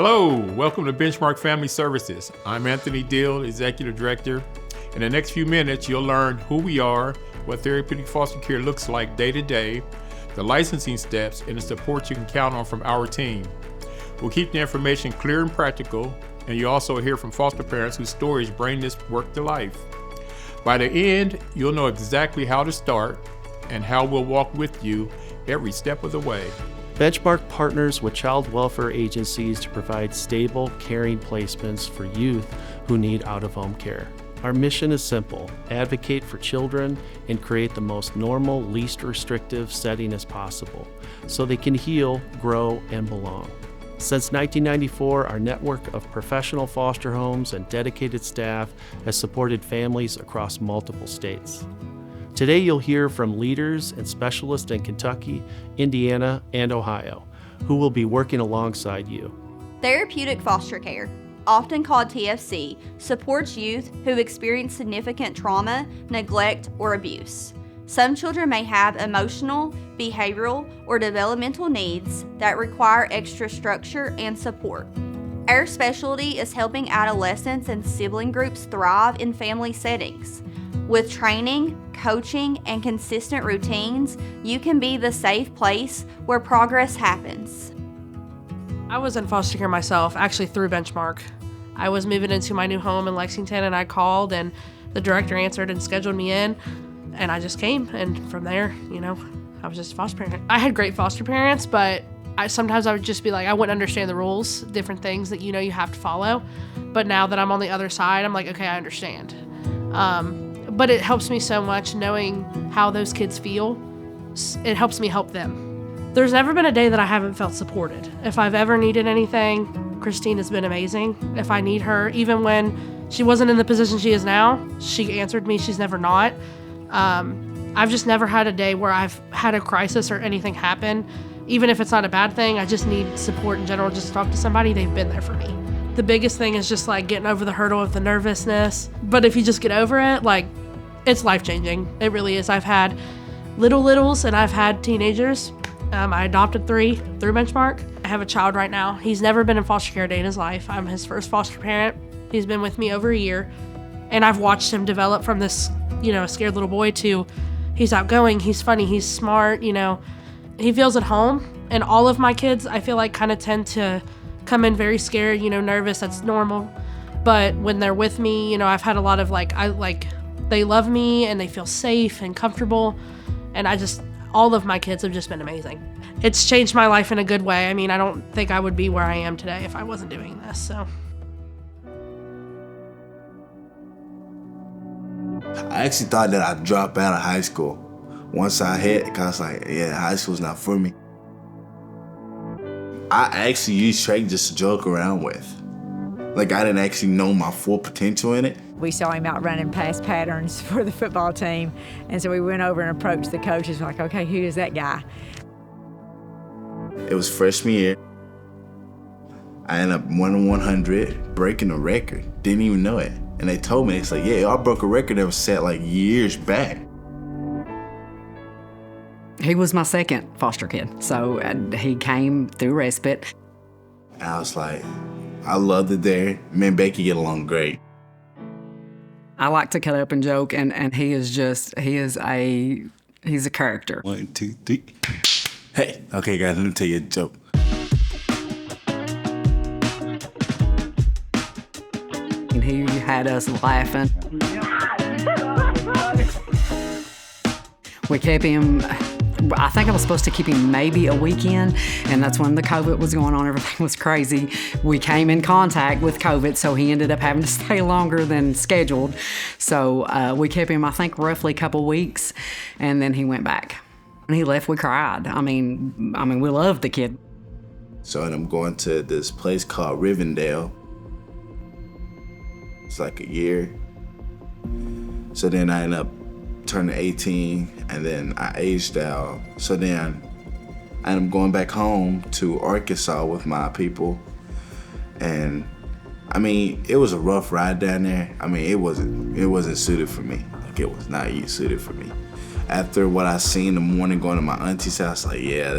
Hello, welcome to Benchmark Family Services. I'm Anthony Dill, Executive Director. In the next few minutes, you'll learn who we are, what therapeutic foster care looks like day to day, the licensing steps, and the support you can count on from our team. We'll keep the information clear and practical, and you also hear from foster parents whose stories bring this work to life. By the end, you'll know exactly how to start and how we'll walk with you every step of the way. Benchmark partners with child welfare agencies to provide stable, caring placements for youth who need out-of-home care. Our mission is simple: advocate for children and create the most normal, least restrictive setting as possible so they can heal, grow, and belong. Since 1994, our network of professional foster homes and dedicated staff has supported families across multiple states. Today you'll hear from leaders and specialists in Kentucky, Indiana, and Ohio, who will be working alongside you. Therapeutic foster care, often called TFC, supports youth who experience significant trauma, neglect, or abuse. Some children may have emotional, behavioral, or developmental needs that require extra structure and support. Our specialty is helping adolescents and sibling groups thrive in family settings. With training, coaching, and consistent routines, you can be the safe place where progress happens. I was in foster care myself, actually through Benchmark. I was moving into my new home in Lexington, and I called, and the director answered and scheduled me in, and I just came. And from there, I was just a foster parent. I had great foster parents, but sometimes I would just be like, I wouldn't understand the rules, different things that you have to follow. But now that I'm on the other side, I'm like, okay, I understand. But it helps me so much knowing how those kids feel. It helps me help them. There's never been a day that I haven't felt supported. If I've ever needed anything, Christine has been amazing. If I need her, even when she wasn't in the position she is now, she answered me. She's never not. I've just never had a day where I've had a crisis or anything happen. Even if it's not a bad thing, I just need support in general, just to talk to somebody. They've been there for me. The biggest thing is just getting over the hurdle of the nervousness. But if you just get over it, it's life-changing. It really is. I've had littles and I've had teenagers. I adopted 3 through Benchmark. I have a child right now. He's never been in foster care a day in his life. I'm his first foster parent. He's been with me over a year. And I've watched him develop from this, scared little boy to he's outgoing, he's funny, he's smart, He feels at home. And all of my kids, I feel like, kind of tend to come in very scared, nervous. That's normal. But when they're with me, I've had a lot of they love me and they feel safe and comfortable. And all of my kids have just been amazing. It's changed my life in a good way. I mean, I don't think I would be where I am today if I wasn't doing this, so. I actually thought that I'd drop out of high school once I hit, because I was like, yeah, high school's not for me. I actually used track just to joke around with. I didn't actually know my full potential in it. We saw him out running past patterns for the football team, and so we went over and approached the coaches, like, okay, who is that guy? It was freshman year. I ended up 1-100, breaking a record. Didn't even know it. And they told me, it's like, yeah, I broke a record that was set years back. He was my second foster kid, so he came through respite. And I was like, I loved it there. Me and Becky get along great. I like to cut up and joke, and he's a character. 1, 2, 3. Hey, okay guys, let me tell you a joke. And he had us laughing. We kept him, I think I was supposed to keep him maybe a weekend, and that's when the COVID was going on. Everything was crazy. We came in contact with COVID, so he ended up having to stay longer than scheduled. So we kept him, I think, roughly a couple weeks, and then he went back. When he left, we cried. I mean, we loved the kid. So I'm going to this place called Rivendell. It's like a year. So then I end up turning 18, and then I aged out. So then I ended up going back home to Arkansas with my people. And it was a rough ride down there. It wasn't suited for me. like it was not suited for me. After what I seen in the morning going to my auntie's house, like, yeah,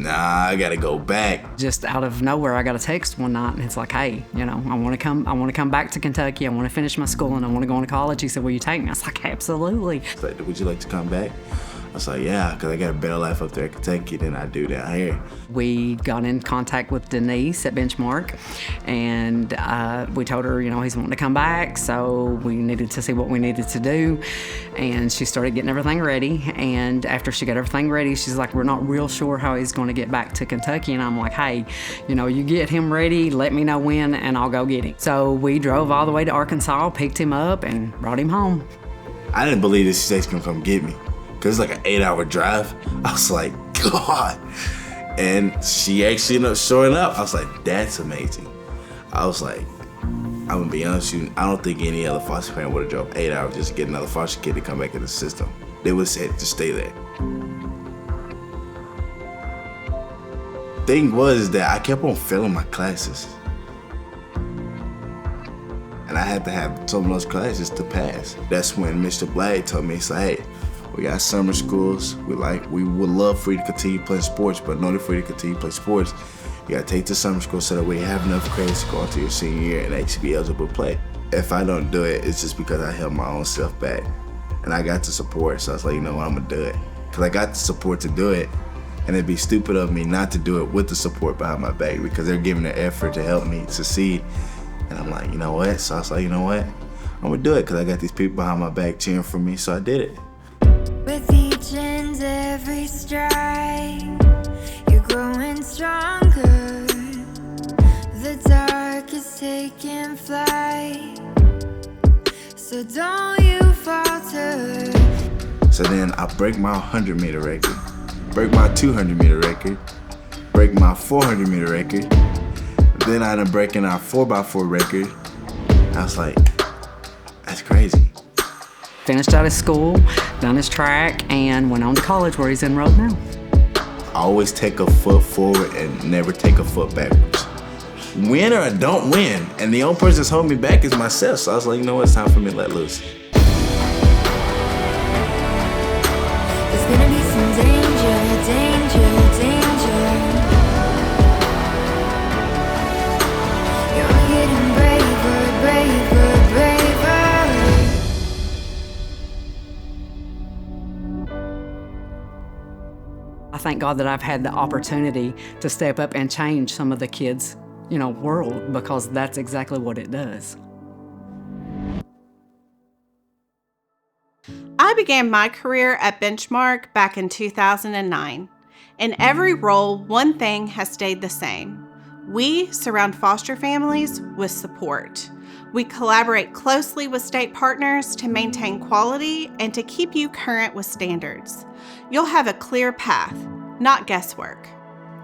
I gotta go back. Just out of nowhere, I got a text one night, and it's like, hey, I want to come back to Kentucky. I want to finish my school, and I want to go into college. He said, will you take me? I was like, absolutely. He's like, would you like to come back? I was like, yeah, because I got a better life up there in Kentucky than I do down here. We got in contact with Denise at Benchmark, and we told her, he's wanting to come back, so we needed to see what we needed to do. And she started getting everything ready, and after she got everything ready, she's like, we're not real sure how he's going to get back to Kentucky. And I'm like, hey, you get him ready, let me know when, and I'll go get him. So we drove all the way to Arkansas, picked him up, and brought him home. I didn't believe this state's gonna come get me, because it's like an 8-hour drive. I was like, God. And she actually ended up showing up. I was like, that's amazing. I was like, I'm gonna be honest with you, I don't think any other foster parent would have drove 8 hours just to get another foster kid to come back in the system. They would have said to stay there. Thing was that I kept on failing my classes. And I had to have some of those classes to pass. That's when Mr. Blade told me, he's like, hey, we got summer schools. We would love for you to continue playing sports, but in order for you to continue to play sports, you gotta take the summer school so that we have enough credits to go into your senior year and actually be eligible to play. If I don't do it, it's just because I held my own self back. And I got the support, so I was like, you know what, I'm gonna do it. Because I got the support to do it, and it'd be stupid of me not to do it with the support behind my back, because they're giving their effort to help me succeed. And I'm like, you know what? So I was like, you know what? I'm gonna do it, because I got these people behind my back cheering for me, so I did it. With each and every stride, you're growing stronger. The dark is taking flight, so don't you falter. So then I break my 100-meter record, break my 200-meter record, break my 400-meter record. Then I ended up breaking our 4x4 record. I was like, that's crazy. Finished out of school, done his track, and went on to college where he's enrolled now. I always take a foot forward and never take a foot backwards. Win or don't win, and the only person that's holding me back is myself. So I was like, you know what, it's time for me to let loose. There's gonna be some danger, danger, danger. You're getting braver, braver, braver. I thank God that I've had the opportunity to step up and change some of the kids' world, because that's exactly what it does. I began my career at Benchmark back in 2009. In every role, one thing has stayed the same. We surround foster families with support. We collaborate closely with state partners to maintain quality and to keep you current with standards. You'll have a clear path, not guesswork.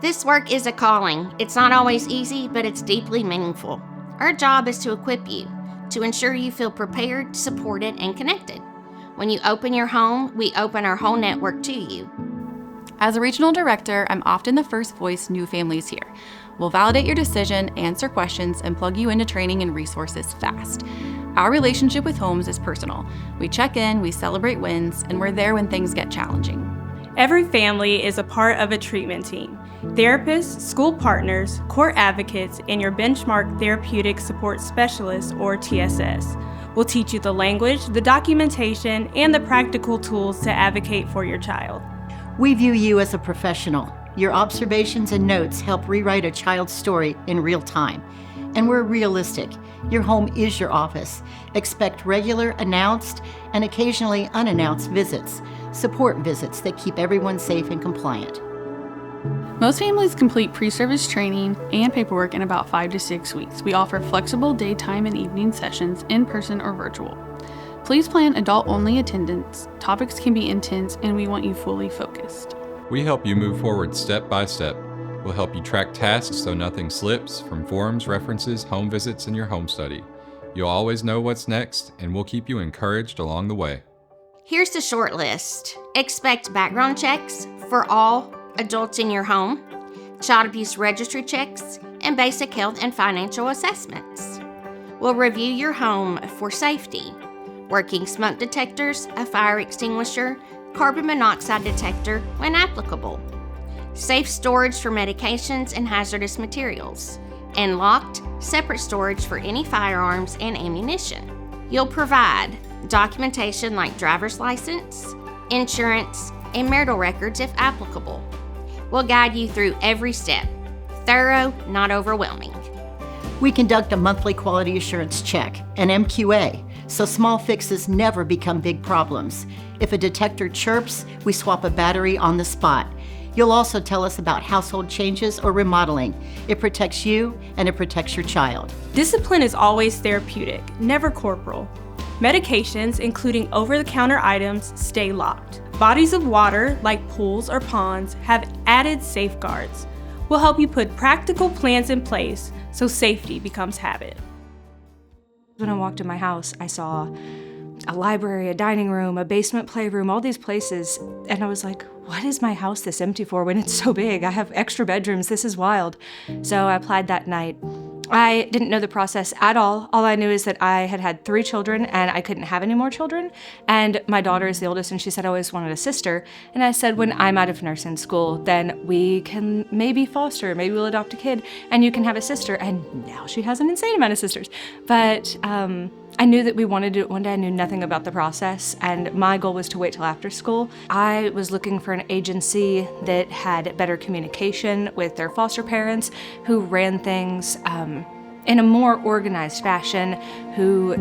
This work is a calling. It's not always easy, but it's deeply meaningful. Our job is to equip you, to ensure you feel prepared, supported, and connected. When you open your home, we open our whole network to you. As a regional director, I'm often the first voice new families hear. We'll validate your decision, answer questions, and plug you into training and resources fast. Our relationship with homes is personal. We check in, we celebrate wins, and we're there when things get challenging. Every family is a part of a treatment team. Therapists, school partners, court advocates, and your Benchmark Therapeutic Support Specialist, or TSS, will teach you the language, the documentation, and the practical tools to advocate for your child. We view you as a professional. Your observations and notes help rewrite a child's story in real time. And we're realistic. Your home is your office. Expect regular, announced, and occasionally unannounced visits. Support visits that keep everyone safe and compliant. Most families complete pre-service training and paperwork in about 5 to 6 weeks. We offer flexible daytime and evening sessions, in person or virtual. Please plan adult-only attendance. Topics can be intense, and we want you fully focused. We help you move forward step by step. We'll help you track tasks so nothing slips, from forms, references, home visits, and your home study. You'll always know what's next, and we'll keep you encouraged along the way. Here's the short list. Expect background checks for all adults in your home, child abuse registry checks, and basic health and financial assessments. We'll review your home for safety. working smoke detectors, a fire extinguisher, carbon monoxide detector when applicable, safe storage for medications and hazardous materials, and locked, separate storage for any firearms and ammunition. You'll provide documentation like driver's license, insurance, and marital records if applicable. We'll guide you through every step. Thorough, not overwhelming. We conduct a monthly quality assurance check, an MQA, so small fixes never become big problems. If a detector chirps, we swap a battery on the spot. You'll also tell us about household changes or remodeling. It protects you and it protects your child. Discipline is always therapeutic, never corporal. Medications, including over-the-counter items, stay locked. Bodies of water, like pools or ponds, have added safeguards. We'll help you put practical plans in place so safety becomes habit. When I walked in my house, I saw a library, a dining room, a basement playroom, all these places, and I was like, what is my house this empty for when it's so big? I have extra bedrooms, this is wild. So I applied that night. I didn't know the process at all. All I knew is that I had had 3 children and I couldn't have any more children. And my daughter is the oldest and she said I always wanted a sister. And I said, when I'm out of nursing school, then we can maybe foster, maybe we'll adopt a kid and you can have a sister. And now she has an insane amount of sisters. But I knew that we wanted to do it one day. I knew nothing about the process, and my goal was to wait till after school. I was looking for an agency that had better communication with their foster parents, who ran things in a more organized fashion, who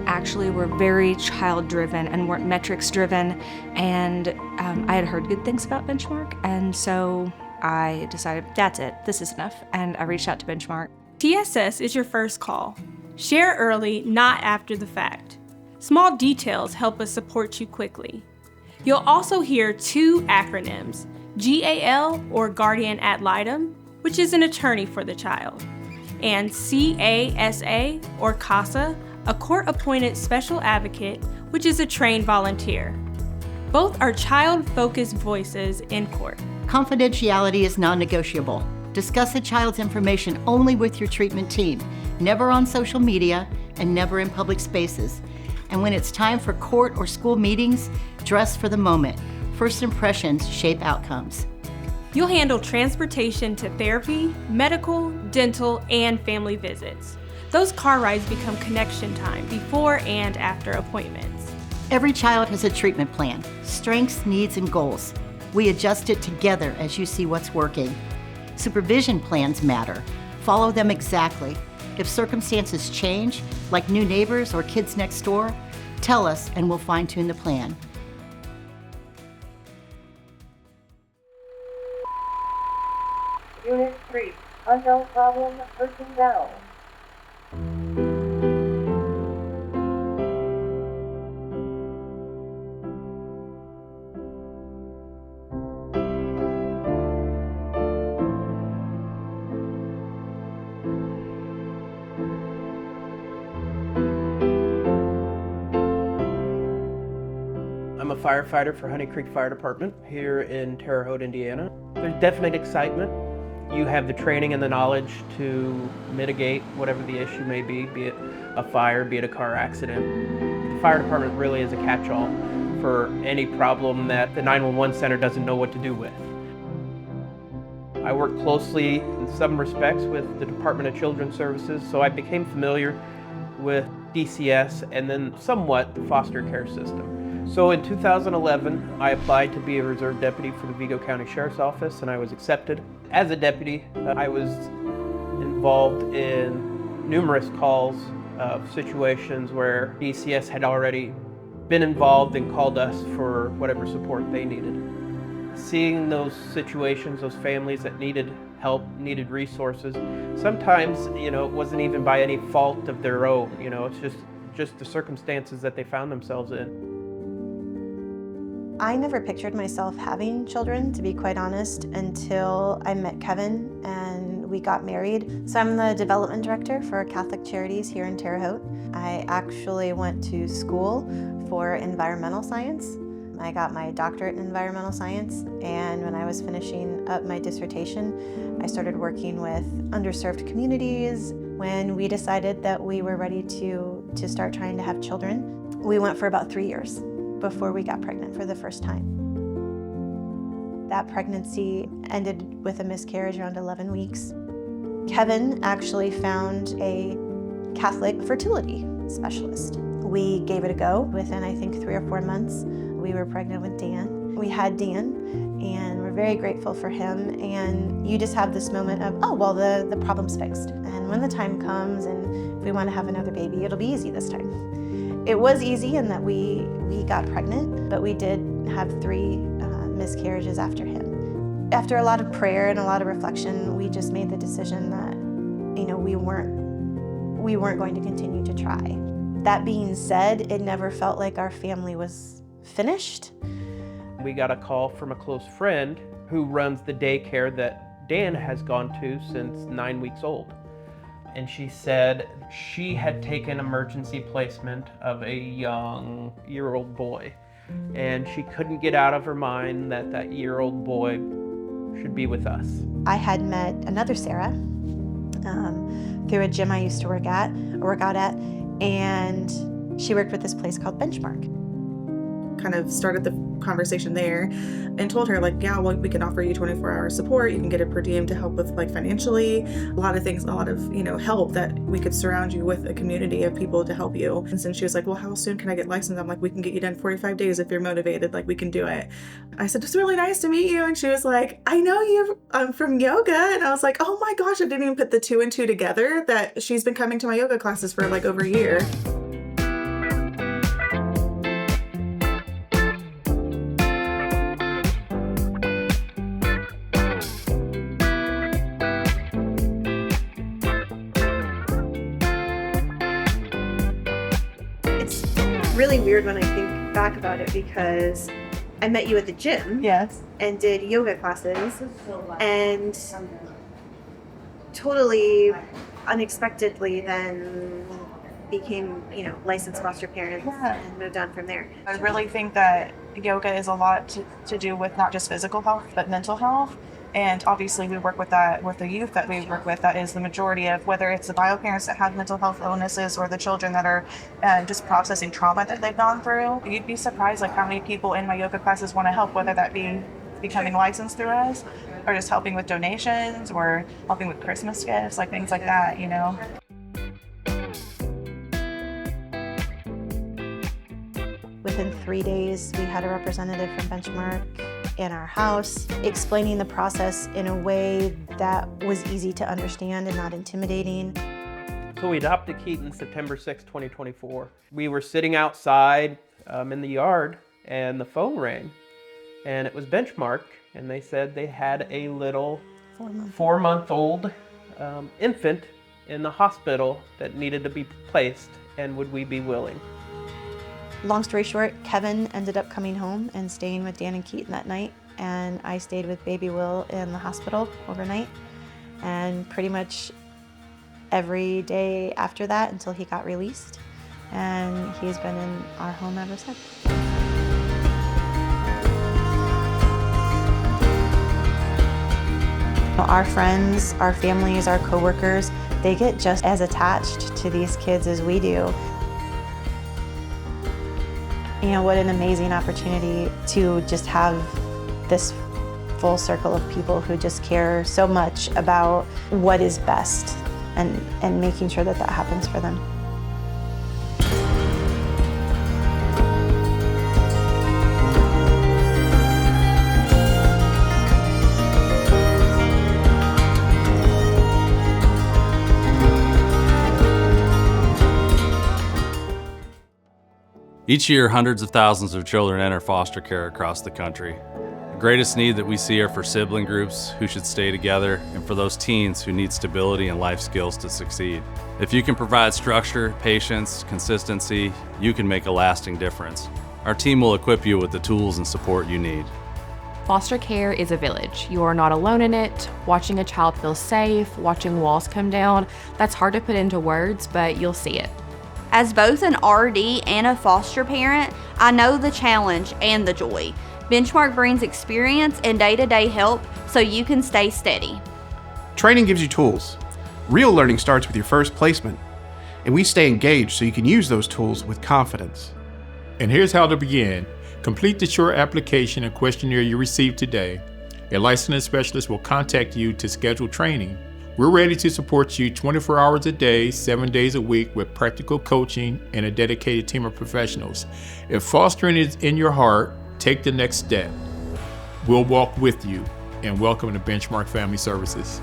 actually were very child-driven and weren't metrics-driven. And I had heard good things about Benchmark, and so I decided, that's it, this is enough, and I reached out to Benchmark. TSS is your first call. Share early, not after the fact. Small details help us support you quickly. You'll also hear 2 acronyms, GAL, or Guardian Ad Litem, which is an attorney for the child, and CASA, or CASA, a court-appointed special advocate, which is a trained volunteer. Both are child-focused voices in court. Confidentiality is non-negotiable. Discuss a child's information only with your treatment team, never on social media, and never in public spaces. And when it's time for court or school meetings, dress for the moment. First impressions shape outcomes. You'll handle transportation to therapy, medical, dental, and family visits. Those car rides become connection time before and after appointments. Every child has a treatment plan, strengths, needs, and goals. We adjust it together as you see what's working. Supervision plans matter. Follow them exactly. If circumstances change, like new neighbors or kids next door, tell us and we'll fine-tune the plan. Unit 3, unknown problem, person down. I'm a firefighter for Honey Creek Fire Department here in Terre Haute, Indiana. There's definite excitement. You have the training and the knowledge to mitigate whatever the issue may be it a fire, be it a car accident. The fire department really is a catch-all for any problem that the 911 center doesn't know what to do with. I work closely in some respects with the Department of Children's Services, so I became familiar with DCS and then somewhat the foster care system. So in 2011, I applied to be a reserve deputy for the Vigo County Sheriff's Office, and I was accepted. As a deputy, I was involved in numerous calls of situations where DCS had already been involved and called us for whatever support they needed. Seeing those situations, those families that needed help, needed resources, sometimes, it wasn't even by any fault of their own, it's just the circumstances that they found themselves in. I never pictured myself having children, to be quite honest, until I met Kevin and we got married. So I'm the development director for Catholic Charities here in Terre Haute. I actually went to school for environmental science. I got my doctorate in environmental science, and when I was finishing up my dissertation, I started working with underserved communities when we decided that we were ready to start trying to have children. We went for about 3 years before we got pregnant for the first time. That pregnancy ended with a miscarriage around 11 weeks. Kevin actually found a Catholic fertility specialist. We gave it a go. Within, I think, 3 or 4 months, we were pregnant with Dan. We had Dan, and we're very grateful for him. And you just have this moment of, oh, well, the problem's fixed. And when the time comes and if we want to have another baby, it'll be easy this time. It was easy in that we got pregnant, but we did have 3 miscarriages after him. After a lot of prayer and a lot of reflection, we just made the decision that, you know, we weren't going to continue to try. That being said, it never felt like our family was finished. We got a call from a close friend who runs the daycare that Dan has gone to since 9 weeks old. And she said she had taken emergency placement of a young year-old boy. And she couldn't get out of her mind that that year-old boy should be with us. I had met another Sarah through a gym I used to work out at, and she worked with this place called Benchmark. Kind of started the conversation there and told her, like, yeah, well, we can offer you 24-hour support. You can get a per diem to help with, like, financially, a lot of things, a lot of, you know, help that we could surround you with a community of people to help you. And then she was like, well, how soon can I get licensed? I'm like, we can get you done in 45 days if you're motivated, like, we can do it. I said, it's really nice to meet you. And she was like, I know you from yoga. And I was like, oh my gosh, I didn't even put the 2 and 2 together that she's been coming to my yoga classes for like over a year. Really weird when I think back about it because I met you at the gym. Yes. And did yoga classes and totally unexpectedly then became, you know, licensed foster parents and moved on from there. I really think that yoga is a lot to do with not just physical health, but mental health. And obviously we work with that with the youth that we work with. That is the majority of whether it's the bio parents that have mental health illnesses or the children that are just processing trauma that they've gone through. You'd be surprised like how many people in my yoga classes want to help, whether that be becoming licensed through us or just helping with donations or helping with Christmas gifts, like things like that, you know. Within 3 days, we had a representative from Benchmark in our house, explaining the process in a way that was easy to understand and not intimidating. So we adopted Keaton September 6, 2024. We were sitting outside in the yard and the phone rang and it was Benchmark and they said they had a little 4-month-old infant in the hospital that needed to be placed and would we be willing? Long story short, Kevin ended up coming home and staying with Dan and Keaton that night, and I stayed with baby Will in the hospital overnight, and pretty much every day after that until he got released, and he's been in our home ever since. Our friends, our families, our coworkers, they get just as attached to these kids as we do. You know, what an amazing opportunity to just have this full circle of people who just care so much about what is best and making sure that that happens for them. Each year, hundreds of thousands of children enter foster care across the country. The greatest need that we see are for sibling groups who should stay together and for those teens who need stability and life skills to succeed. If you can provide structure, patience, consistency, you can make a lasting difference. Our team will equip you with the tools and support you need. Foster care is a village. You are not alone in it. Watching a child feel safe, watching walls come down, that's hard to put into words, but you'll see it. As both an RD and a foster parent, I know the challenge and the joy. Benchmark brings experience and day-to-day help so you can stay steady. Training gives you tools. Real learning starts with your first placement, and we stay engaged so you can use those tools with confidence. And here's how to begin. Complete the short application and questionnaire you received today. A licensed specialist will contact you to schedule training. We're ready to support you 24 hours a day, 7 days a week with practical coaching and a dedicated team of professionals. If fostering is in your heart, take the next step. We'll walk with you, and welcome to Benchmark Family Services.